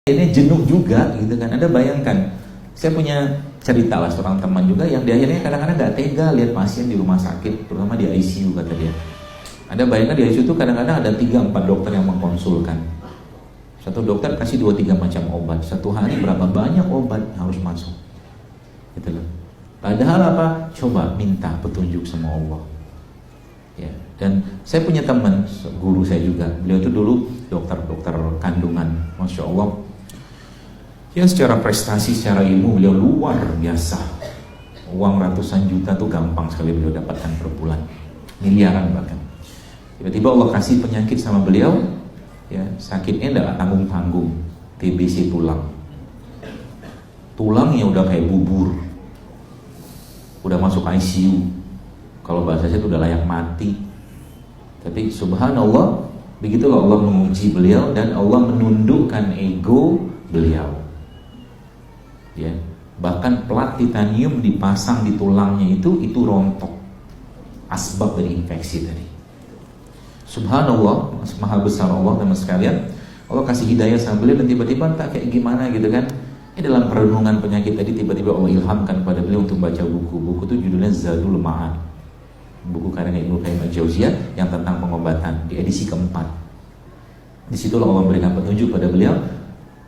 Ini jenuh juga gitu kan. Anda bayangkan, saya punya cerita lah seorang teman juga yang di akhirnya kadang-kadang gak tega lihat pasien di rumah sakit, terutama di ICU kata dia. Anda bayangkan di ICU itu kadang-kadang ada 3-4 dokter yang mengkonsulkan. Satu dokter kasih 2-3 macam obat. Satu hari berapa banyak obat harus masuk, gitu loh. Padahal apa? Coba minta petunjuk sama Allah. Ya. Dan saya punya teman, guru saya juga. Beliau itu dulu dokter kandungan, masya Allah. Ya secara prestasi, secara ilmu beliau luar biasa. Uang ratusan juta tuh gampang sekali beliau dapatkan per bulan, miliaran bahkan. Tiba-tiba Allah kasih penyakit sama beliau, ya sakitnya tidak tanggung-tanggung, TBC tulang. Tulangnya udah kayak bubur, udah masuk ICU. Kalau bahasa saya itu udah layak mati. Tapi subhanallah, begitulah Allah menguji beliau dan Allah menundukkan ego beliau. Ya, bahkan plat titanium dipasang di tulangnya itu rontok, asbab dari infeksi tadi. Subhanallah, maha besar Allah teman sekalian. Allah kasih hidayah sama beliau dan tiba-tiba tak kayak gimana gitu kan. Ini dalam perenungan penyakit tadi tiba-tiba Allah ilhamkan pada beliau untuk baca buku. Buku itu judulnya Zadul Ma'ad, buku karya Ibnu Qayyim al-Jauziyah yang tentang pengobatan di edisi keempat. Di situlah Allah memberikan petunjuk pada beliau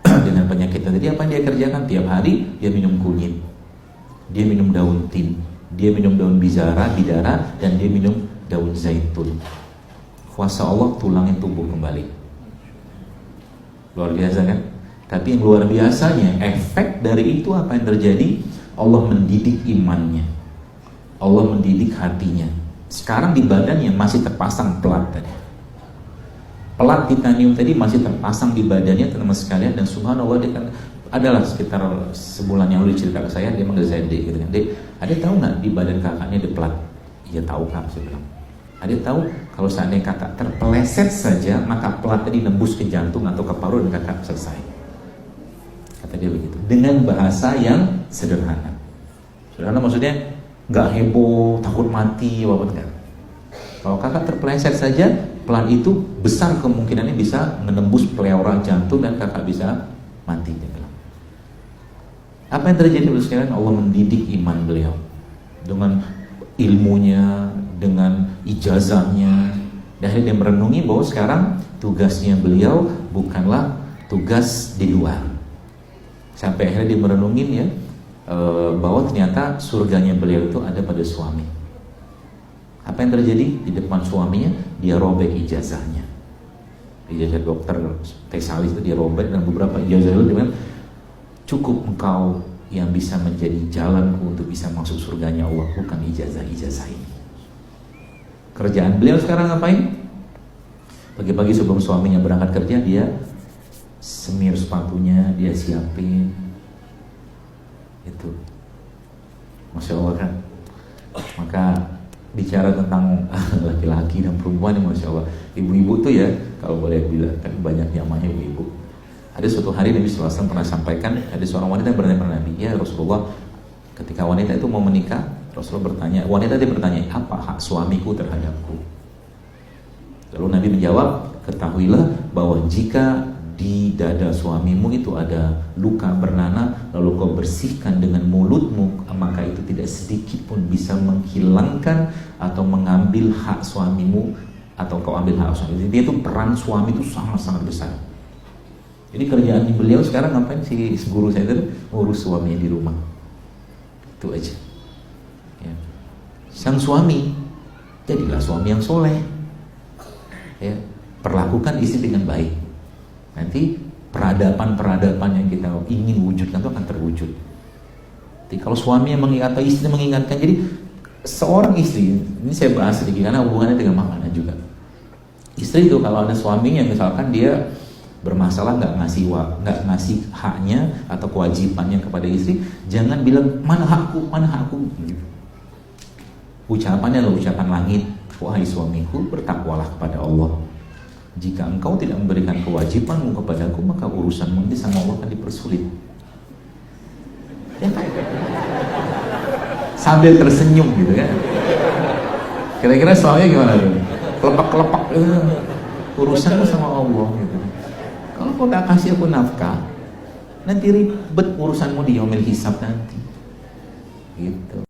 dengan penyakit tadi. Apa yang dia kerjakan tiap hari? Dia minum kunyit, dia minum daun tin, dia minum daun bidara, dan dia minum daun zaitun. Kuasa Allah tulangnya tumbuh kembali. Luar biasa kan? Tapi yang luar biasanya efek dari itu apa yang terjadi? Allah mendidik imannya, Allah mendidik hatinya. Sekarang di badannya masih terpasang pelat tadi. Pelat titanium tadi masih terpasang di badannya teman-teman sekalian. Dan subhanallah dia kan adalah sekitar sebulan yang lalu cerita ke saya, dia manggil saya Dek gitu kan. Dek, ada tahu nggak di badan kakaknya ada pelat? Iya tahu kak, saya bilang. Ada tahu kalau seandainya kakak terpeleset saja maka pelat tadi nembus ke jantung atau ke paru dan kakak selesai. Kata dia begitu dengan bahasa yang sederhana. Sederhana maksudnya nggak heboh, takut mati, walaupun enggak. Kalau kakak terpeleset saja, pelan itu besar kemungkinannya bisa menembus pleura jantung dan kakak bisa mati. Apa yang terjadi sekarang? Allah mendidik iman beliau dengan ilmunya, dengan ijazahnya. Dan akhirnya dia merenungi bahwa sekarang tugasnya beliau bukanlah tugas di luar. Sampai akhirnya dia merenungin ya, bahwa ternyata surganya beliau itu ada pada suami. Apa yang terjadi? Di depan suaminya dia robek ijazahnya. Ijazah dokter spesialis itu dia robek, dan beberapa ijazah itu dengan cukup engkau yang bisa menjadi jalanku untuk bisa masuk surganya Allah, bukan ijazah-ijazah ini. Kerjaan beliau sekarang ngapain? Pagi-pagi sebelum suaminya berangkat kerja, dia semir sepatunya, dia siapin. Itu Masya Allah kan. Maka bicara tentang laki-laki dan perempuan, Masya Allah. Ibu-ibu tuh ya, kalau boleh bilang kan banyak namanya ibu-ibu. Ada suatu hari Nabi SAW pernah sampaikan, ada seorang wanita yang bertanya kepada Nabi, ya Rasulullah, ketika wanita itu mau menikah, Rasulullah bertanya, wanita dia bertanya, apa hak suamiku terhadapku? Lalu Nabi menjawab, ketahuilah bahwa jika di dada suamimu itu ada luka bernanah, lalu kau bersihkan dengan mulutmu, maka itu tidak sedikit pun bisa menghilangkan atau mengambil hak suamimu, atau kau ambil hak suamimu. Jadi itu peran suami itu sangat-sangat besar. Jadi kerjaan beliau sekarang ngapain? Si guru saya itu ngurus suaminya di rumah. Itu aja ya. Sang suami, jadilah suami yang soleh ya. Perlakukan istri dengan baik. Nanti peradaban yang kita ingin wujudkan itu akan terwujud. Jadi kalau suami yang mengingatkan, istri mengingatkan. Jadi seorang istri, ini saya bahas sedikit karena hubungannya dengan makanan juga. Istri itu kalau ada suaminya misalkan dia bermasalah nggak ngasih haknya atau kewajibannya kepada istri, jangan bilang mana hakku gitu. Ucapannya adalah ucapan langit, wahai suamiku, bertakwalah kepada Allah. Jika engkau tidak memberikan kewajibanmu kepadaku, maka urusanmu ini sama Allah akan dipersulit. Ya. Sambil tersenyum gitu kan. Kira-kira suaminya gimana tuh? Kelepak-kelepak, urusanmu sama Allah gitu. Kalau kau gak kasih aku nafkah, nanti ribet urusanmu di yaumil hisab nanti. Gitu.